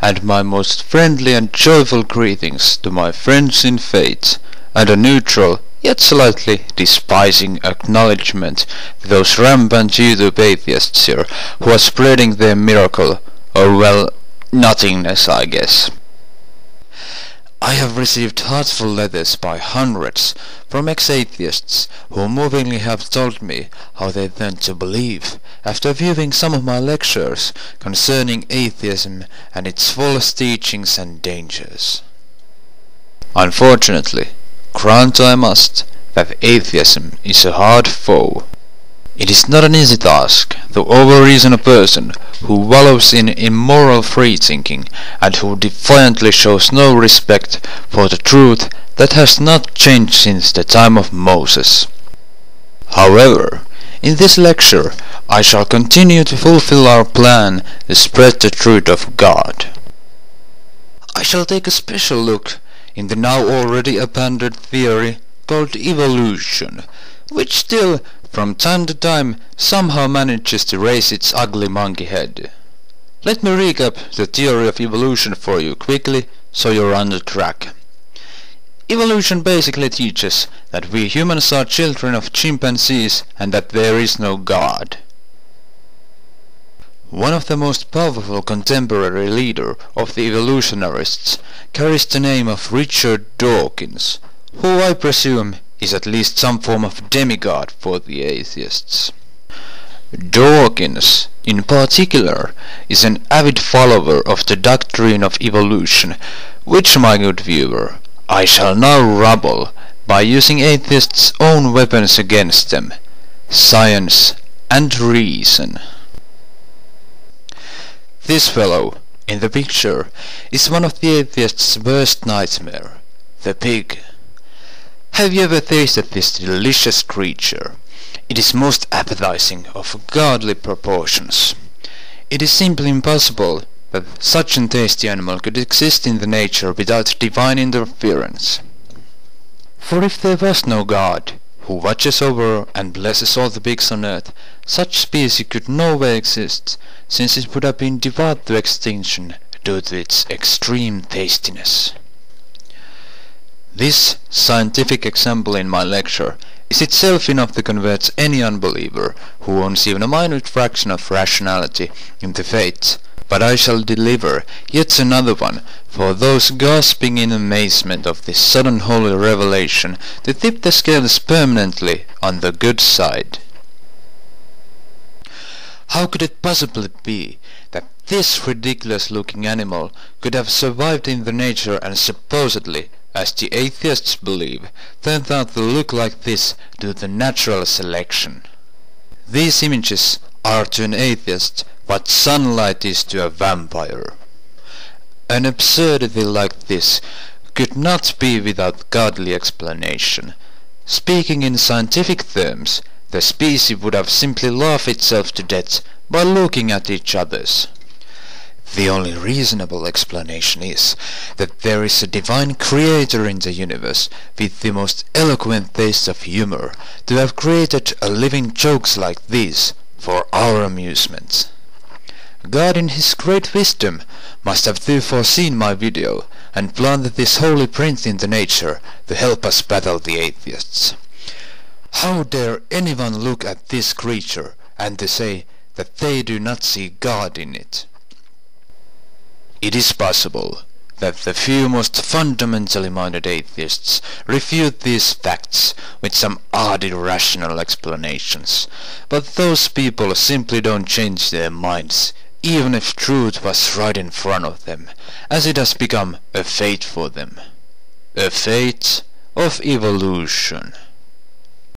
and my most friendly and joyful greetings to my friends in faith, and a neutral, yet slightly despising acknowledgement to those rampant YouTube atheists here who are spreading their miracle, or well, nothingness, I guess. I have received heartful letters by hundreds from ex-atheists who movingly have told me how they learned to believe after viewing some of my lectures concerning atheism and its false teachings and dangers. Unfortunately, grant I must that atheism is a hard foe. It is not an easy task to over-reason a person who wallows in immoral free-thinking and who defiantly shows no respect for the truth that has not changed since the time of Moses. However, in this lecture I shall continue to fulfill our plan to spread the truth of God. I shall take a special look in the now already abandoned theory called evolution, which still from time to time somehow manages to raise its ugly monkey head. Let me recap the theory of evolution for you quickly so you're on the track. Evolution basically teaches that we humans are children of chimpanzees and that there is no God. One of the most powerful contemporary leader of the evolutionists carries the name of Richard Dawkins, who I presume is at least some form of demigod for the atheists. Dawkins, in particular, is an avid follower of the doctrine of evolution, which, my good viewer, I shall now rubble by using atheists' own weapons against them, science and reason. This fellow, in the picture, is one of the atheists' worst nightmare, the pig. Have you ever tasted this delicious creature? It is most appetizing, of godly proportions. It is simply impossible that such a tasty animal could exist in the nature without divine interference. For if there was no God, who watches over and blesses all the pigs on earth, such species could nowhere exist, since it would have been devoured to extinction due to its extreme tastiness. This scientific example in my lecture is itself enough to convert any unbeliever who owns even a minute fraction of rationality into faith, but I shall deliver yet another one for those gasping in amazement of this sudden holy revelation to tip the scales permanently on the good side. How could it possibly be that this ridiculous-looking animal could have survived in the nature and supposedly, as the atheists believe, turned out to look like this due to natural selection? These images are to an atheist what sunlight is to a vampire. An absurdity like this could not be without godly explanation. Speaking in scientific terms, the species would have simply laughed itself to death by looking at each other's. The only reasonable explanation is that there is a divine creator in the universe with the most eloquent taste of humor to have created a living jokes like these for our amusement. God in his great wisdom must have therefore seen my video and planted this holy print in the nature to help us battle the atheists. How dare anyone look at this creature and to say that they do not see God in it? It is possible that the few most fundamentally minded atheists refute these facts with some odd irrational explanations, but those people simply don't change their minds, even if truth was right in front of them, as it has become a fate for them. A fate of evolution.